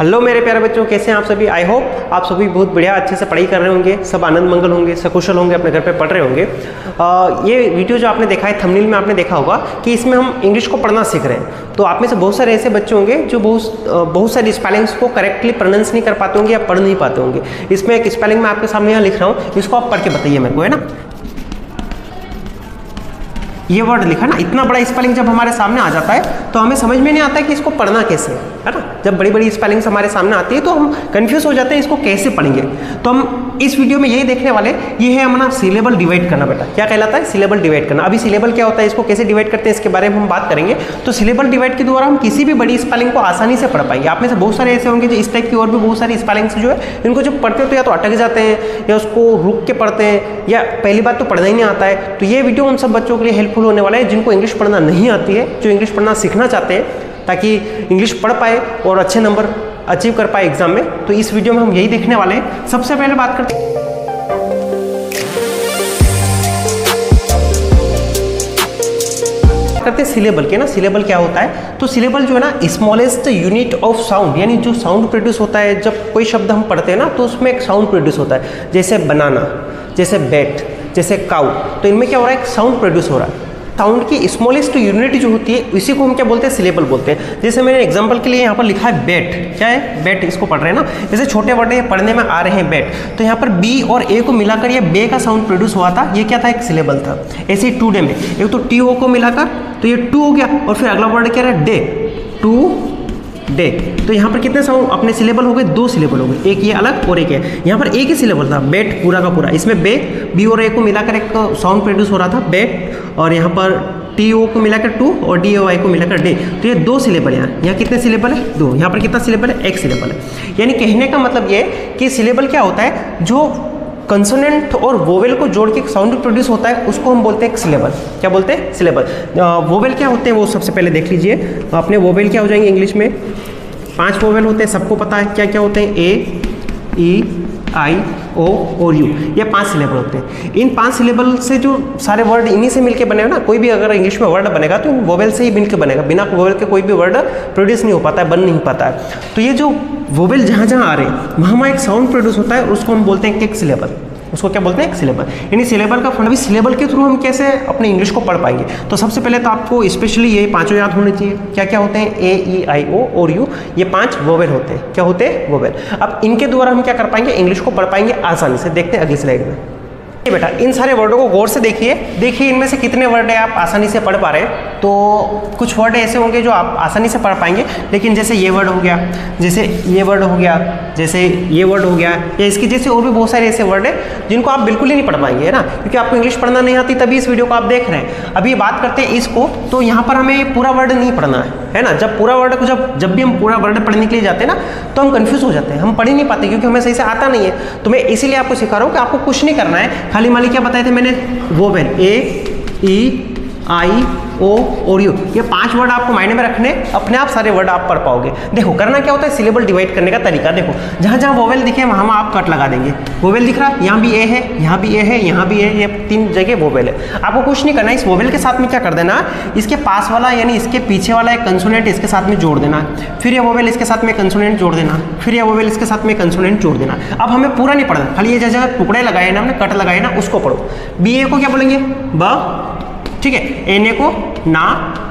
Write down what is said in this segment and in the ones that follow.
Hello मेरे प्यारे बच्चों, कैसे हैं आप सभी। आई होप आप सभी बहुत बढ़िया अच्छे से पढ़ाई कर रहे होंगे, सब आनंद मंगल होंगे, सकुशल होंगे, अपने घर पे पढ़ रहे होंगे। ये वीडियो जो आपने देखा है थंबनेल में आपने देखा होगा कि इसमें हम इंग्लिश को पढ़ना सीख रहे हैं। तो आप में से बहुत सारे ऐसे बच्चे होंगे जो बहुत सारी स्पेलिंग्स को करेक्टली प्रोनाउंस नहीं कर पाते होंगे या पढ़ नहीं पाते होंगे। इसमें एक स्पेलिंग मैं आपके सामने यहाँ लिख रहा हूँ, इसको आप पढ़ के बताइए मेरे को, है ना। ये वर्ड लिखा ना, इतना बड़ा स्पेलिंग जब हमारे सामने आ जाता है तो हमें समझ में नहीं आता कि इसको पढ़ना कैसे है ना। जब बड़ी बड़ी स्पेलिंग्स हमारे सामने आती है तो हम कंफ्यूज हो जाते हैं इसको कैसे पढ़ेंगे। तो हम इस वीडियो में यही देखने वाले, ये है हमारा सिलेबल डिवाइड करना। बेटा क्या कहलाता है? सिलेबल डिवाइड करना। अभी सिलेबल क्या होता है, इसको कैसे डिवाइड करते हैं, इसके बारे में हम बात करेंगे। तो सिलेबल डिवाइड के द्वारा हम किसी भी बड़ी स्पेलिंग को आसानी से पढ़ पाएंगे। आप में से बहुत सारे ऐसे होंगे जो इस टाइप की और भी बहुत सारी स्पेलिंग्स जो है इनको जब पढ़ते हो तो या तो अटक जाते हैं या उसको रुक के पढ़ते हैं, या पहली बात तो पढ़ना ही नहीं आता है। तो ये वीडियो उन सब बच्चों के लिए हेल्पफुल होने वाला है जिनको इंग्लिश पढ़ना नहीं आती है, जो इंग्लिश पढ़ना सीखना चाहते हैं ताकि इंग्लिश पढ़ पाए और अच्छे नंबर अचीव कर पाए एग्जाम में। तो इस वीडियो में हम यही देखने वाले हैं। सबसे पहले बात करते हैं सिलेबल के ना। सिलेबल क्या होता है? तो सिलेबल जो है ना, स्मॉलेस्ट यूनिट ऑफ साउंड, यानी जो साउंड प्रोड्यूस होता है जब कोई शब्द हम पढ़ते हैं ना तो उसमें एक साउंड प्रोड्यूस होता है। जैसे बनाना, जैसे बैट, जैसे काउ, तो इनमें क्या हो रहा है? एक साउंड प्रोड्यूस हो रहा है। साउंड की स्मॉलेस्ट यूनिट जो होती है इसी को हम क्या बोलते हैं? सिलेबल बोलते हैं। जैसे मैंने एग्जांपल के लिए यहाँ पर लिखा है बैट। क्या है? बैट, इसको पढ़ रहे हैं ना। जैसे छोटे वर्ड पढ़ने में आ रहे हैं बैट, तो यहाँ पर बी और ए को मिलाकर ये बे का साउंड प्रोड्यूस हुआ था। ये क्या था? एक सिलेबल था। ऐसे ही टुडे में एक तो टी ओ को मिलाकर तो ये टू हो गया, और फिर अगला वर्ड क्या है? Day, today. तो यहाँ पर कितने साउंड अपने सिलेबल हो गए? दो सिलेबल हो गए, एक ये अलग और एक है। यहाँ पर एक ही सिलेबल था, बैट पूरा का पूरा। इसमें बे, बी और ए को मिलाकर एक साउंड प्रोड्यूस हो रहा था बैट, और यहाँ पर टी ओ को मिलाकर टू और डी ओ आई को मिलाकर डे। तो ये दो सिलेबल हैं। यहाँ कितने सिलेबल है? दो। यहाँ पर कितना सिलेबल है? एक सिलेबल है। यानी कहने का मतलब ये कि सिलेबल क्या होता है? जो कंसोनेंट और वोवेल को जोड़ के साउंड प्रोड्यूस होता है उसको हम बोलते हैं सिलेबल। क्या बोलते हैं? सिलेबल। वोवेल क्या होते हैं वो सबसे पहले देख लीजिए। अपने वोवेल क्या हो जाएंगे इंग्लिश में? 5 वोवेल होते हैं, सबको पता है क्या क्या होते हैं? ए, ई, आई, ओ और यू। ये 5 सिलेबल होते हैं। इन 5 सिलेबल से जो सारे वर्ड इन्हीं से मिलके बने हो ना। कोई भी अगर इंग्लिश में वर्ड बनेगा तो वोवेल से ही मिलकर बनेगा। बिना वोवेल के कोई भी वर्ड प्रोड्यूस नहीं हो पाता है, बन नहीं पाता है। तो ये जो वोवेल जहाँ जहाँ आ रहे हैं वहाँ एक साउंड प्रोड्यूस होता है, उसको हम बोलते हैं एक सिलेबल। उसको क्या बोलते हैं? एक सिलेबल। यानी सिलेबल का फंड भी सिलेबल के थ्रू हम कैसे अपने इंग्लिश को पढ़ पाएंगे। तो सबसे पहले तो आपको स्पेशली ये 5 याद होने चाहिए। क्या क्या होते हैं? ए, ई, आई, ओ और यू। ये 5 वोवेल होते हैं। क्या होते हैं? वोवेल। अब इनके द्वारा हम क्या कर पाएंगे? इंग्लिश को पढ़ पाएंगे आसानी से। देखते हैं अगली स्लाइड में। बेटा इन सारे वर्डों को गौर से देखिए, देखिए इनमें से कितने वर्ड है आप आसानी से पढ़ पा रहे हैं। तो कुछ वर्ड ऐसे होंगे जो आप आसानी से पढ़ पाएंगे, लेकिन जैसे ये वर्ड हो गया, जैसे ये वर्ड हो गया, जैसे ये वर्ड हो गया, या इसके जैसे और भी बहुत सारे ऐसे वर्ड है जिनको आप बिल्कुल ही नहीं पढ़ पाएंगे, है ना। क्योंकि आपको इंग्लिश पढ़ना नहीं आती तभी इस वीडियो को आप देख रहे हैं। अभी बात करते हैं इसको, तो यहाँ पर हमें पूरा वर्ड नहीं पढ़ना है ना। जब पूरा वर्ड को जब भी हम पूरा वर्ड पढ़ने के लिए जाते हैं ना तो हम कंफ्यूज हो जाते हैं, हम पढ़ ही नहीं पाते क्योंकि हमें सही से आता नहीं है। तो मैं इसीलिए आपको सिखा रहा हूँ कि आपको कुछ नहीं करना है, खाली माली क्या बताए थे मैंने? वोवेल, ए, ई, आई, ओ और यू। ये 5 वर्ड आपको माइंड में रखने, अपने आप सारे वर्ड आप पढ़ पाओगे। देखो करना क्या होता है, सिलेबल डिवाइड करने का तरीका देखो। जहाँ जहाँ वोवेल दिखे वहाँ आप कट लगा देंगे। वोवेल दिख रहा है, यहाँ भी ए है, यहाँ भी ए है, यहाँ भी ए, ये 3 जगह वोवेल है। आपको कुछ नहीं करना है, इस वोवेल के साथ में क्या कर देना, इसके पास वाला यानी इसके पीछे वाला एक कंसोनेंट इसके साथ में जोड़ देना। फिर ये वोवेल इसके साथ में कंसोनेंट जोड़ देना, फिर ये वोवेल इसके साथ में कंसोनेंट जोड़ देना। अब हमें पूरा नहीं पढ़ना, खाली ये जगह टुकड़े लगाए ना हमने, कट लगाए ना, उसको पढ़ो। बी ए को क्या बोलेंगे? ब, ठीक है। एने को ना,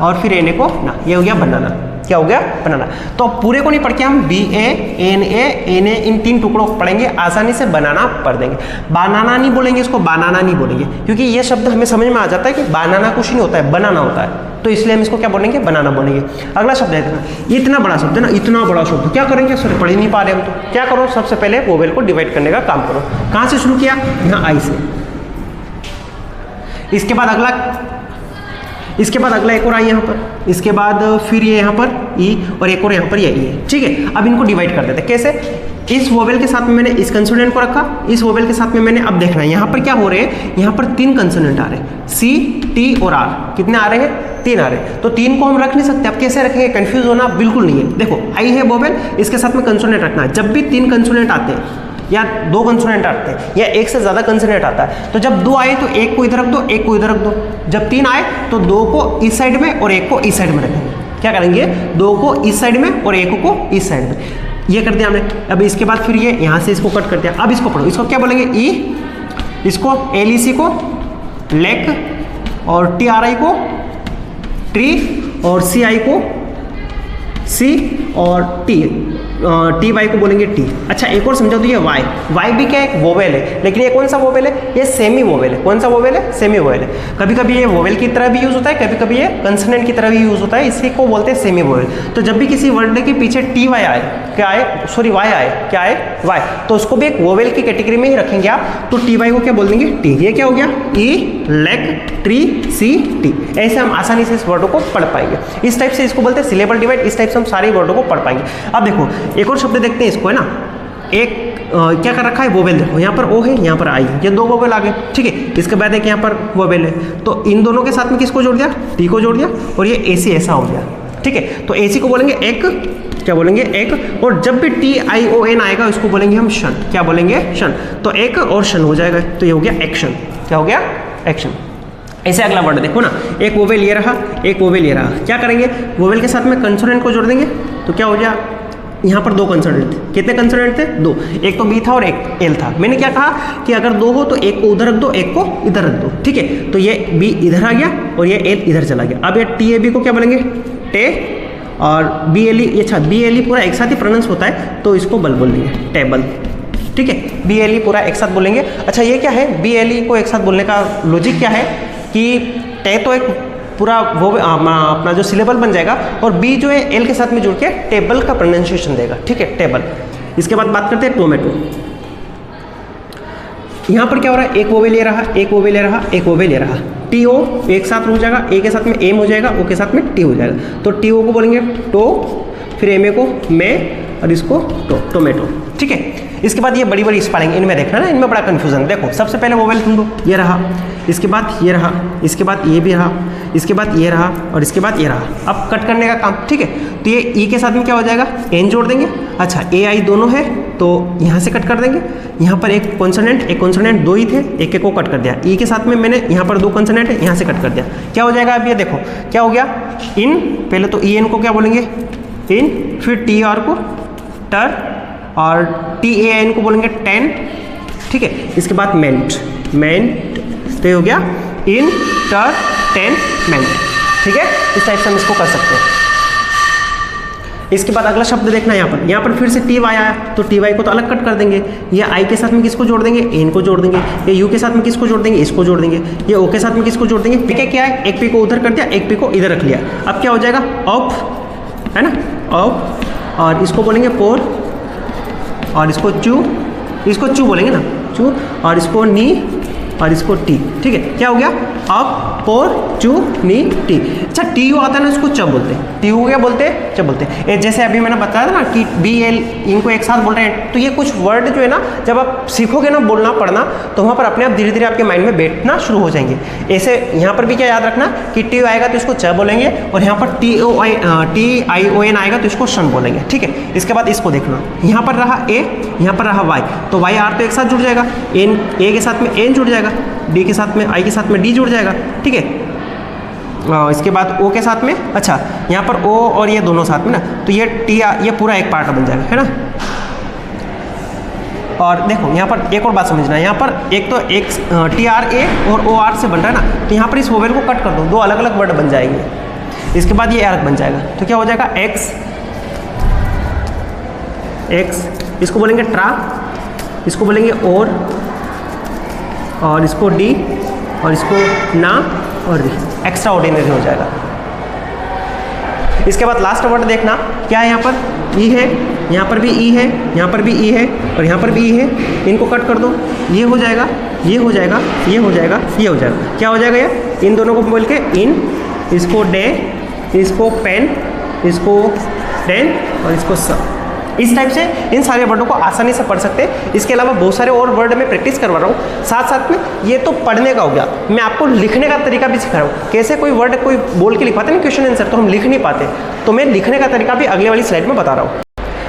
और फिर एने को ना। ये हो गया बनाना। क्या हो गया? बनाना। तो पूरे को नहीं पढ़ के हम B A, N A, N A, इन 3 टुकड़ों को पढ़ेंगे, आसानी से बनाना पढ़ देंगे। बनाना नहीं बोलेंगे, इसको बनाना नहीं बोलेंगे, क्योंकि ये शब्द हमें समझ में आ जाता है कि बनाना कुछ नहीं होता है, बनाना होता है। तो इसलिए हम इसको क्या बोलेंगे? बनाना बोलेंगे। अगला शब्द है ना, इतना बड़ा शब्द है ना, इतना बड़ा शब्द क्या करेंगे? सर पढ़ ही नहीं पा रहे हम, तो क्या करो? सबसे पहले वोवेल को डिवाइड करने का काम करो। कहाँ से शुरू किया? यहाँ आई से। इसके बाद अगला एक और आई यहाँ पर, इसके बाद फिर ये यहाँ पर ई, और एक और यहाँ पर ये ई है। ठीक है। अब इनको डिवाइड कर देते हैं। कैसे? इस वोवेल के साथ में मैंने इस कंसोनेंट को रखा, इस वोवेल के साथ में मैंने, अब देखना है यहाँ पर क्या हो रहे हैं। यहाँ पर 3 कंसोनेंट आ रहे हैं, सी, टी और आर। कितने आ रहे हैं? 3 आ रहे हैं। तो 3 को हम रख नहीं सकते। अब कैसे रखेंगे? कंफ्यूज होना बिल्कुल नहीं है। देखो आई है वोवेल, इसके साथ में कंसोनेंट रखना है। जब भी 3 कंसोनेंट आते हैं या 2 कंसोनेंट आते हैं या एक से ज़्यादा कंसोनेंट आता है, तो जब 2 आए तो एक को इधर रख दो, एक को इधर रख दो। जब 3 आए तो 2 को इस साइड में और एक को इस साइड में रखेंगे। क्या करेंगे? 2 को इस साइड में और 1 को इस साइड में। ये कर दिया हमने। अब इसके बाद फिर ये यहाँ से इसको कट कर दिया। अब इसको पढ़ो, इसको क्या बोलेंगे? ई, इसको LEC को लेक, और TRI को ट्री, और CI को सी, और TY को बोलेंगे टी। अच्छा एक और समझा दो, ये वाई भी क्या है? एक वोवेल है, लेकिन ये कौन सा वोवेल है? ये सेमी वोवेल है। कौन सा वोवेल है? सेमी वोवेल है। कभी कभी ये वोवेल की तरह भी यूज होता है, कभी कभी ये कंसोनेंट की तरह भी यूज होता है, इसी को बोलते हैं सेमी वोवेल। तो जब भी किसी वर्ड के पीछे TY आए, क्या आए, सॉरी वाई आए, क्या आए? वाई, तो उसको भी एक वोवेल की कैटेगरी में ही रखेंगे आप। तो TY को क्या बोल देंगे? टी। ये क्या हो गया? ई, लेग, ट्री, सी, टी। ऐसे हम आसानी से इस वर्डों को पढ़ पाएंगे। इस टाइप से इसको बोलते हैं सिलेबल डिवाइड। इस टाइप से हम सारे वर्डों को पढ़ पाएंगे। अब देखो एक और शब्द देखते हैं इसको, है ना। एक क्या कर रखा है? वोवेल। देखो यहाँ पर ओ है, यहाँ पर आई, ये दो वोवेल आ गए, ठीक है। इसके बाद एक यहाँ पर वोवेल है, तो इन दोनों के साथ में किसको जोड़ दिया? टी को जोड़ दिया, और ये AC ऐसा हो गया, ठीक है। तो AC को बोलेंगे एक, क्या बोलेंगे? एक। और जब भी TION आएगा उसको बोलेंगे हम शन। क्या बोलेंगे? शन। तो एक और शन हो जाएगा, तो ये हो गया एक्शन। क्या हो गया? एक्शन। ऐसे अगला वर्ड देखो ना, एक वोवेल ये रहा, एक वोवेल ये रहा। क्या करेंगे? वोवेल के साथ में कंसोनेंट को जोड़ देंगे, तो क्या हो गया? यहाँ पर दो कंसोनेंट थे। कितने कंसोनेंट थे? दो। एक तो बी था और एक एल था। मैंने क्या कहा कि अगर दो हो तो एक को उधर रख दो, एक को इधर रख दो, ठीक है। तो ये बी इधर आ गया और ये एल इधर चला गया। अब ये TAB को क्या बोलेंगे? टे, और BLE, अच्छा BLE पूरा एक साथ ही प्रोनाउंस होता है, तो इसको बल बोल देंगे, टेबल, ठीक है। BLE पूरा एक साथ बोलेंगे। अच्छा ये क्या है? BLE को एक साथ बोलने का लॉजिक क्या है कि टे तो एक पूरा वो अपना जो सिलेबल बन जाएगा, और बी जो है एल के साथ में जुड़ के टेबल का प्रोनाउंसिएशन देगा, ठीक है, टेबल। इसके बाद बात करते हैं टोमेटो। यहाँ पर क्या हो रहा है? एक वोवेल ये रहा, एक वोवेल ये रहा, एक वोवेल ये रहा। TO एक साथ हो जाएगा, ए के साथ में एम हो जाएगा, ओ के साथ में टी हो जाएगा। तो TO को बोलेंगे टो, फिर MA को मैं, और इसको टोमेटो, ठीक है। इसके बाद ये बड़ी बड़ी स्पेलिंग, इनमें देखना ना, इनमें बड़ा कंफ्यूजन। देखो सबसे पहले वोवेल सुन लो, ये रहा, इसके बाद ये रहा, इसके बाद ये भी रहा, इसके बाद ये रहा, और इसके बाद ये रहा। अब कट करने का काम, ठीक है। तो ये ई के साथ में क्या हो जाएगा? एन जोड़ देंगे। अच्छा AI दोनों है, तो यहाँ से कट कर देंगे। यहाँ पर एक कॉन्सोनेंट दो ही थे, एक एक को कट कर दिया। ई के साथ में मैंने यहाँ पर दो कॉन्सोनेंट है, यहाँ से कट कर दिया। क्या हो जाएगा? अब ये देखो क्या हो गया? इन, पहले तो EN को क्या बोलेंगे? इन, फिर TR को टर, और TAN को बोलेंगे टेन, ठीक है। इसके बाद मेंट, तो ये हो गया इन, टर, टेन, मेंट, ठीक है। इस टाइप से हम इसको कर सकते हैं। इसके बाद अगला शब्द देखना, यहाँ पर फिर से TY आया, तो TY को तो अलग कट कर देंगे। ये I के साथ में किसको जोड़ देंगे? एन को जोड़ देंगे। ये U के साथ में किसको जोड़ देंगे? इसको जोड़ देंगे। ये O के साथ में किसको जोड़ देंगे? ठीक है, क्या है? एक P को उधर कर दिया, एक P को इधर रख लिया। अब क्या हो जाएगा? ऑफ, है ना, ऑफ, और इसको बोलेंगे पोर, और इसको चू बोलेंगे ना, चू, और इसको नी, और इसको टी, ठीक है। क्या हो गया? अप, पोर, चू, नी, टी। अच्छा TU आता है ना, इसको च बोलते हैं। TU क्या बोलते हैं? च बोलते हैं। जैसे अभी मैंने बताया था ना कि BL इनको एक साथ बोल रहे हैं, तो ये कुछ वर्ड जो है ना, जब आप सीखोगे ना बोलना पढ़ना, तो वहाँ पर अपने आप धीरे धीरे आपके माइंड में बैठना शुरू हो जाएंगे। ऐसे यहाँ पर भी क्या याद रखना कि TU आएगा तो इसको च बोलेंगे, और यहाँ पर TION आएगा तो इसको शन बोलेंगे, ठीक है। इसके बाद इसको देखना, यहाँ पर रहा A, यहाँ पर रहा Y, तो YR तो एक साथ जुड़ जाएगा, एन A के साथ में N जुड़ जाएगा, D के साथ में I के साथ में D जुड़ जाएगा, ठीक है। इसके बाद O के साथ में, अच्छा यहाँ पर O और ये दोनों साथ में ना, तो ये पूरा एक पार्ट बन जाएगा, है ना। और देखो यहाँ पर एक और बात समझना, यहाँ पर एक तो एक TRA और OR से बन रहा है ना, तो यहाँ पर इस वोवेल को कट कर दो, दो अलग अलग वर्ड बन जाएंगे। इसके बाद ये अलग बन जाएगा, तो क्या हो जाएगा? एक्स, इसको बोलेंगे ट्रा, इसको बोलेंगे और इसको डी, और इसको ना, और एक्स्ट्रा ऑर्डिनरी हो जाएगा। इसके बाद लास्ट वर्ड देखना क्या है, यहाँ पर ई है, यहाँ पर भी ई है, यहाँ पर भी ई है, और यहाँ पर भी ई है। इनको कट कर दो, ये हो जाएगा, ये हो जाएगा, ये हो जाएगा, ये हो जाएगा। क्या हो जाएगा? ये इन दोनों को बोल के इन, इसको डे, इसको पेन, इसको टेन, और इसको स। इस टाइप से इन सारे वर्डों को आसानी से पढ़ सकते हैं। इसके अलावा बहुत सारे और वर्ड में प्रैक्टिस करवा रहा हूँ साथ साथ में। ये तो पढ़ने का हो गया, मैं आपको लिखने का तरीका भी सिखा रहा हूँ। कैसे कोई वर्ड कोई बोल के लिखवाते हैं ना क्वेश्चन आंसर, तो हम लिख नहीं पाते, तो मैं लिखने का तरीका भी अगले वाली स्लाइड में बता रहा हूँ।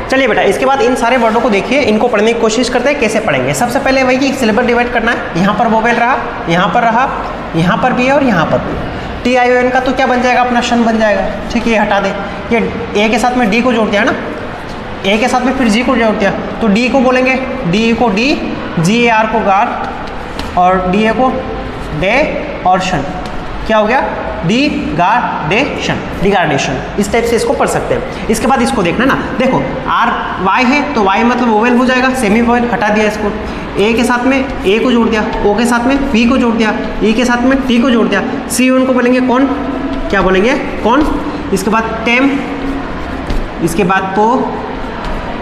चलिए बेटा, इसके बाद इन सारे वर्डों को देखिए, इनको पढ़ने की कोशिश करते हैं कैसे पढ़ेंगे। सबसे पहले वही कि सिलेबस डिवाइड करना है। यहाँ पर वोवेल रहा, यहाँ पर रहा, यहाँ पर भी है और यहाँ पर भी। TION का तो क्या बन जाएगा? अपना शन बन जाएगा, ठीक है। ये हटा दे, ये A के साथ में D को जोड़ दिया है ना, ए के साथ में फिर जी को जोड़ दिया तो डी को बोलेंगे, डी को डी, जी ए आर को गार और डी ए को डे और शन। क्या हो गया? Degradation, degradation. इस टाइप से इसको पढ़ सकते हैं। इसके बाद इसको देखना ना, देखो आर वाई है तो वाई मतलब वोवेल हो जाएगा, सेमी वोवेल हटा दिया इसको। ए के साथ में ए को जोड़ दिया, ओ के साथ में पी को जोड़ दिया, ई के साथ में टी को जोड़ दिया, सी वन को बोलेंगे कौन, क्या बोलेंगे कौन। इसके बाद टेम, इसके बाद पो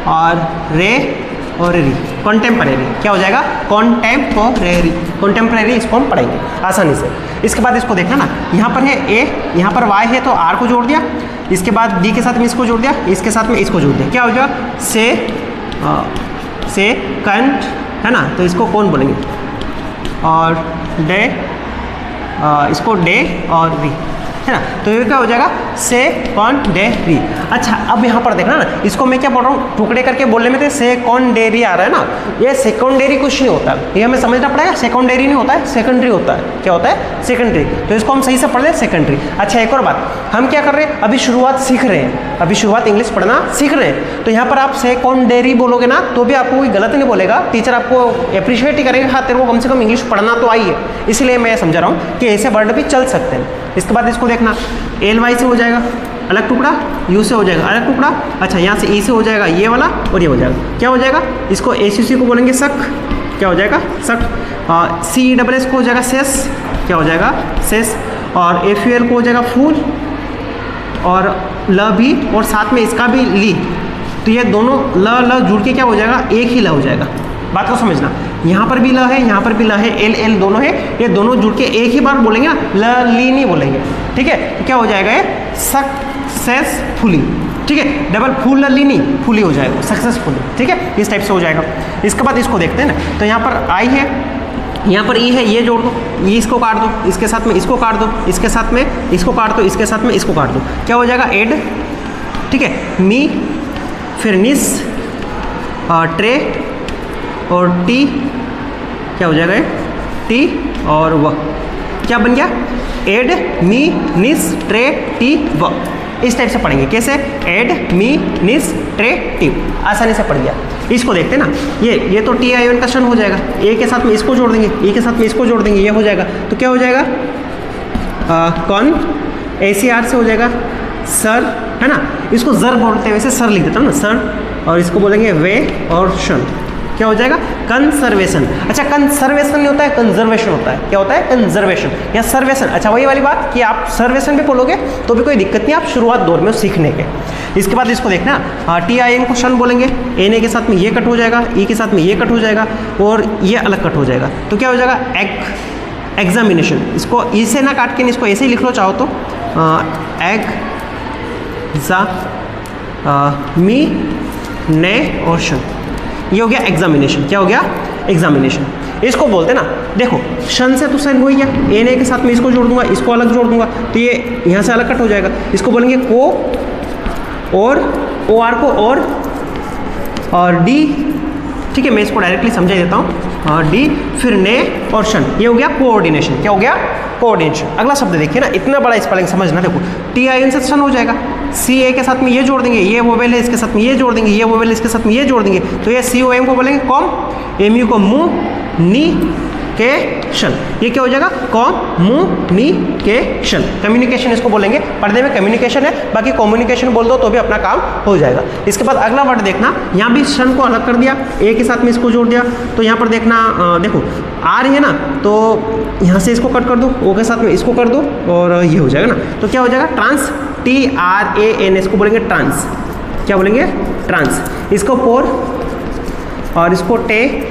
और रे और री, कॉन्टेम्परेरी। क्या हो जाएगा? कॉन्टेम्परेरी, कॉन्टेम्परेरी इसको हम पढ़ेंगे आसानी से। इसके बाद इसको देखना ना, यहाँ पर है ए, यहाँ पर वाई है तो आर को जोड़ दिया, इसके बाद डी के साथ में इसको जोड़ दिया, इसके साथ में इसको जोड़ दिया। क्या हो जाएगा? से कंट है ना, तो इसको कौन बोलेंगे और डे, इसको डे और री है ना, तो ये क्या हो जाएगा? सेकंडरी। अच्छा अब यहाँ पर देखना ना, इसको मैं क्या बोल रहा हूँ, टुकड़े करके बोलने में तो सेकंडरी आ रहा है ना, ये सेकंडरी कुछ नहीं होता, ये हमें समझना पड़ेगा। सेकंडरी नहीं होता है, सेकेंडरी होता है। क्या होता है? सेकेंडरी। तो इसको हम सही से पढ़ लें, सेकेंडरी। अच्छा एक और बात, हम क्या कर रहे हैं, अभी शुरुआत सीख रहे हैं, अभी शुरुआत इंग्लिश पढ़ना सीख रहे हैं, तो यहाँ पर आप सेकंडरी बोलोगे ना तो भी आपको कोई गलत नहीं बोलेगा, टीचर आपको अप्रिशिएट ही करेगा, हाँ तेरे को कम से कम इंग्लिश पढ़ना तो आई है। इसलिए मैं समझा रहा हूँ कि ऐसे वर्ड भी चल सकते हैं। इसके बाद इसको देखना, एल वाई से हो जाएगा अलग टुकड़ा, यू से हो जाएगा अलग टुकड़ा, अच्छा यहाँ से ई से हो जाएगा ये वाला और ये हो जाएगा। क्या हो जाएगा? इसको ए सी सी को बोलेंगे सक। क्या हो जाएगा? सक। सी डबल एस को हो जाएगा सेस। क्या हो जाएगा? सेस। और एफ यू एल को हो जाएगा फूल और ल भी, और साथ में इसका भी ली, तो ये दोनों ल जुड़ के क्या हो जाएगा? एक ही ल हो जाएगा। बात को समझना, यहाँ पर भी ल है, यहाँ पर भी ल है, एल एल दोनों है, ये दोनों जुड़ के एक ही बार बोलेंगे ना, ल ली नहीं बोलेंगे। ठीक है, तो क्या हो जाएगा? ये सक्सेसफुली। ठीक है, डबल फुल ली नहीं, फुली हो जाएगा, सक्सेसफुली। ठीक है, इस टाइप से हो जाएगा। इसके बाद इसको देखते हैं ना, तो यहाँ पर आई है, यहाँ पर ई है, ये जोड़ दो, ये इसको काट दो, इसके साथ में इसको काट दो, इसके साथ में इसको काट दो, इसके साथ में इसको काट दो। क्या हो जाएगा? एड। ठीक है, मी, फिर निस, ट्रे और टी। क्या हो जाएगा? टी और व। क्या बन गया? एड, मी, निस, ट्रे, टी, व। इस टाइप से पढ़ेंगे। कैसे? एड, मी, निस, ट्रे, टी। आसानी से पढ़ गया। इसको देखते ना, ये तो टी आई एन का शन हो जाएगा, ए के साथ में इसको जोड़ देंगे, ई के साथ में इसको जोड़ देंगे, ये हो जाएगा। तो क्या हो जाएगा? कौन, ए सी आर से हो जाएगा सर, है ना, इसको जर बोलते हैं, वैसे सर लिख देता हूँ ना, सर, और इसको बोलेंगे वे और शन। क्या हो जाएगा? कंजर्वेशन। अच्छा कंजर्वेशन नहीं होता है, कंजर्वेशन होता है। क्या होता है? कंजर्वेशन या सर्वेशन। अच्छा वही वाली बात कि आप सर्वेशन भी बोलोगे तो भी कोई दिक्कत नहीं, आप शुरुआत दौर में सीखने के। इसके बाद इसको देखना, टी आई एन को शन बोलेंगे, एन ए के साथ में ये कट हो जाएगा, ई के साथ में ये कट हो जाएगा और ये अलग कट हो जाएगा। तो क्या हो जाएगा? एग्जामिनेशन। इसको ई से ना काट के इसको ऐसे ही लिख लो चाहो तो, मी ने और शन, ये हो गया एग्जामिनेशन। क्या हो गया? एग्जामिनेशन। इसको बोलते ना, देखो शन से तो शन हो ही गया, एन ए के साथ में इसको जोड़ दूंगा, इसको अलग जोड़ दूंगा, तो ये यहाँ से अलग कट हो जाएगा। इसको बोलेंगे को और ओ आर को और डी। ठीक है, मैं इसको डायरेक्टली समझा देता हूँ, डी फिर ने और शन, ये हो गया कोऑर्डिनेशन। क्या हो गया? कोऑर्डिनेशन। अगला शब्द देखिए ना, इतना बड़ा स्पेलिंग समझना, देखो टी आई एन से शन हो जाएगा, सी ए के साथ में ये जोड़ देंगे, ये वोवेल है, इसके साथ में ये जोड़ देंगे, ये वोवेल इसके साथ में ये जोड़ देंगे, तो ये सी ओ एम को बोलेंगे कॉम, एम यू को कम्युनिकेशन। ये क्या हो जाएगा? कम्युनिकेशन। कम्युनिकेशन इसको बोलेंगे, पर्दे में कम्युनिकेशन है, बाकी कम्युनिकेशन बोल दो तो भी अपना काम हो जाएगा। इसके बाद अगला वर्ड देखना, यहाँ भी शन को अलग कर दिया, ए के साथ में इसको जोड़ दिया, तो यहाँ पर देखना, देखो आर है ना, तो यहाँ से इसको कट कर दो, ओ के साथ में इसको कर दो और ये हो जाएगा ना, तो क्या हो जाएगा? Trans, T R A N, इसको बोलेंगे ट्रांस। क्या बोलेंगे? ट्रांस। इसको पोर और इसको टे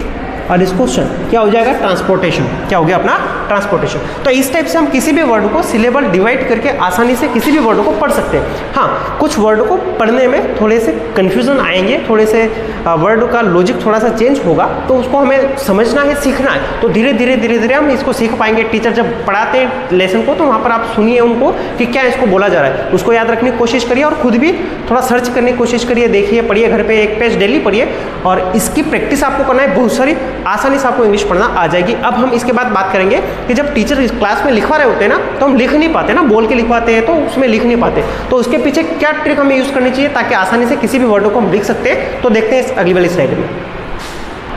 और इसको शन, क्या हो जाएगा? ट्रांसपोर्टेशन। क्या हो गया? अपना ट्रांसपोर्टेशन। तो इस टाइप से हम किसी भी वर्ड को सिलेबल डिवाइड करके आसानी से किसी भी वर्ड को पढ़ सकते हैं। हाँ, कुछ वर्ड को पढ़ने में थोड़े से कन्फ्यूजन आएंगे, थोड़े से वर्ड का लॉजिक थोड़ा सा चेंज होगा, तो उसको हमें समझना है, सीखना है, तो धीरे धीरे हम इसको सीख पाएंगे। टीचर जब पढ़ाते हैं लेसन को तो वहाँ पर आप सुनिए उनको कि क्या इसको बोला जा रहा है, उसको याद रखने की कोशिश करिए और खुद भी थोड़ा सर्च करने की कोशिश करिए, देखिए, पढ़िए, घर पर एक पेज डेली पढ़िए और इसकी प्रैक्टिस आपको करना है बहुत सारी, आसानी से आपको इंग्लिश पढ़ना आ जाएगी। अब हम इसके बाद बात करेंगे कि जब टीचर क्लास में लिखवा रहे होते हैं ना तो हम लिख नहीं पाते ना, बोल के लिखवाते हैं तो उसमें लिख नहीं पाते, तो उसके पीछे क्या ट्रिक हमें यूज़ करनी चाहिए ताकि आसानी से किसी भी वर्ड को हम लिख सकते हैं। तो देखते हैं इस अगली वाली स्लाइड में।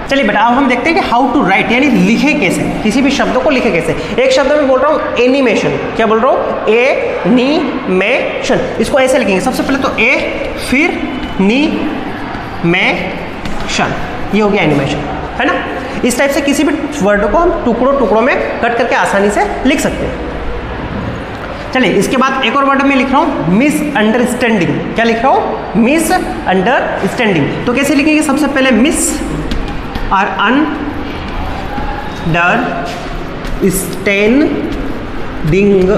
चलिए बेटा अब हम देखते हैं कि हाउ टू राइट यानी लिखे कैसे, किसी भी शब्द को लिखे कैसे। एक शब्द में बोल रहा हूँ एनिमेशन, क्या बोल रहा हूँ, एनिमेशन, इसको ऐसे लिखेंगे। सबसे पहले तो ए फिर नी में शन, ये हो गया एनिमेशन, है ना। इस टाइप से किसी भी वर्ड को हम टुकड़ों टुकड़ों में कट करके आसानी से लिख सकते हैं। चलिए इसके बाद एक और वर्ड में लिख रहा हूँ मिसअंडरस्टैंडिंग, क्या लिख रहा हूँ, मिसअंडरस्टैंडिंग। तो कैसे लिखेंगे, सबसे पहले मिस और अंडरस्टैंडिंग,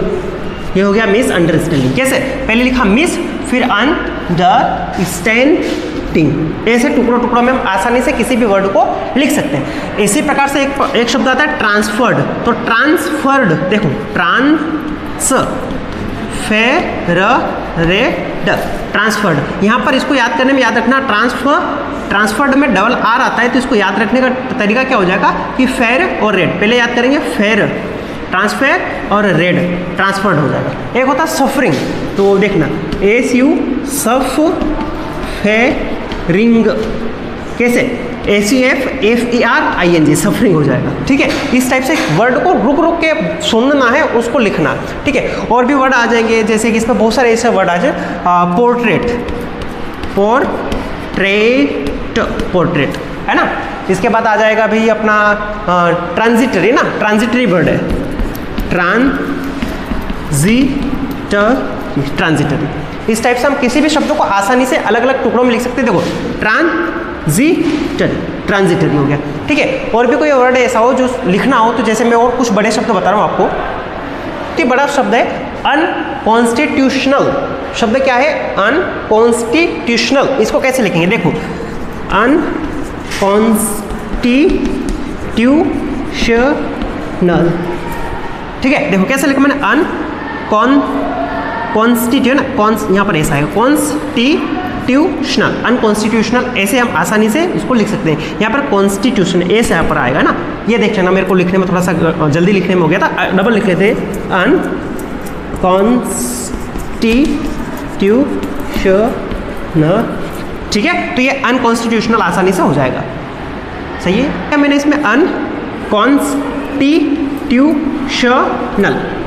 ये हो गया मिसअंडरस्टैंडिंग। कैसे, पहले लिखा मिस फिर अंडरस्टैंडिंग, ऐसे टुकड़ों टुकड़ों में हम आसानी से किसी भी वर्ड को लिख सकते हैं। इसी प्रकार से एक शब्द आता है ट्रांसफर्ड, तो ट्रांसफर्ड देखो, ट्रांसफर्ड, यहाँ पर इसको याद करने में याद रखना, ट्रांसफर्ड में डबल आर आता है, तो इसको याद रखने का तरीका क्या हो जाएगा कि फेर और रेड, पहले याद करेंगे फेर ट्रांसफेर और रेड ट्रांसफर्ड हो जाएगा। एक होता है सफरिंग, तो देखना SU सफरिंग, कैसे SEFFERING, सफरिंग हो जाएगा। ठीक है, इस टाइप से वर्ड को रुक रुक के सुनना है, उसको लिखना। ठीक है, और भी वर्ड आ जाएंगे जैसे कि इसमें बहुत सारे ऐसे वर्ड आ जाए, पोर्ट्रेट है ना। इसके बाद आ जाएगा भाई अपना ट्रांजिटरी ना, ट्रांजिटरी वर्ड है ट्रांजिटरी। इस टाइप से हम किसी भी शब्द को आसानी से अलग अलग टुकड़ों में लिख सकते हैं। देखो ट्रांजिटरी हो गया। ठीक है, और भी कोई वर्ड ऐसा हो जो लिखना हो, तो जैसे मैं और कुछ बड़े शब्द बता रहा हूँ आपको। तो बड़ा शब्द है अनकॉन्स्टिट्यूशनल, शब्द क्या है, अनकॉन्स्टिट्यूशनल। इसको कैसे लिखेंगे, देखो अनकॉन्स्टिट्यूशनल। ठीक है, देखो कैसे लिखा मैंने, कॉन्स्टिट्यूशन, यहाँ पर ऐसा है कॉन्स्टिट्यूशनल, अनकॉन्स्टिट्यूशनल, ऐसे हम आसानी से इसको लिख सकते हैं। यहाँ पर कॉन्स्टिट्यूशन ऐसे यहाँ पर आएगा ना, ये देख लेना, मेरे को लिखने में थोड़ा सा जल्दी लिखने में हो गया था, डबल लिख लेते हैं, अनकॉन्स्टिट्यूशनल। ठीक है, तो ये अनकॉन्स्टिट्यूशनल आसानी से हो जाएगा। सही है क्या, मैंने इसमें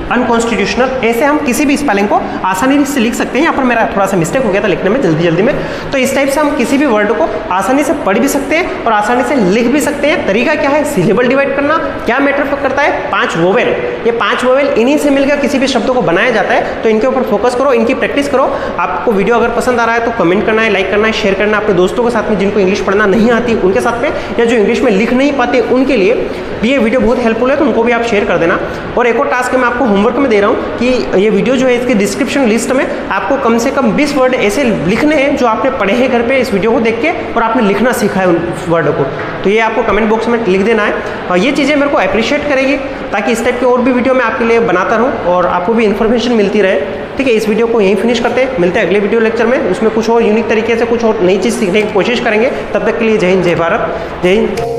अनकॉन्स्टिट्यूशनल, ऐसे हम किसी भी स्पेलिंग को आसानी से लिख सकते हैं। यहाँ पर मेरा थोड़ा सा मिस्टेक हो गया था लिखने में जल्दी में। तो इस टाइप से हम किसी भी वर्ड को आसानी से पढ़ भी सकते हैं और आसानी से लिख भी सकते हैं। तरीका क्या है, सिलेबल डिवाइड करना। क्या मैटर करता है, 5 वोवेल, ये 5 वोवेल इन्हीं से मिलकर किसी भी शब्दों को बनाया जाता है। तो इनके ऊपर फोकस करो, इनकी प्रैक्टिस करो। आपको वीडियो अगर पसंद आ रहा है तो कमेंट करना है, लाइक करना है, शेयर करना है अपने दोस्तों के साथ में जिनको इंग्लिश पढ़ना नहीं आती उनके साथ में, या जो इंग्लिश में लिख नहीं पाते उनके लिए भी ये वीडियो बहुत हेल्पफुल है, तो उनको भी आप शेयर कर देना। और एक और टास्क मैं आपको होमवर्क में दे रहा हूँ कि ये वीडियो जो है इसके डिस्क्रिप्शन लिस्ट में आपको कम से कम 20 वर्ड ऐसे लिखने हैं जो आपने पढ़े हैं घर पे इस वीडियो को देख के और आपने लिखना सीखा है उन वर्ड को। तो ये आपको कमेंट बॉक्स में लिख देना है और ये चीज़ें मेरे को अप्रिशिएट करेगी ताकि इस टाइप के और भी वीडियो मैं आपके लिए बनाता रहूँ और आपको भी इन्फॉर्मेशन मिलती रहे। ठीक है, इस वीडियो को यहीं फिनिश करते हैं, मिलते हैं अगले वीडियो लेक्चर में, उसमें कुछ और यूनिक तरीके से कुछ और नई चीज़ सीखने की कोशिश करेंगे। तब तक के लिए जय हिंद, जय भारत, जय हिंद।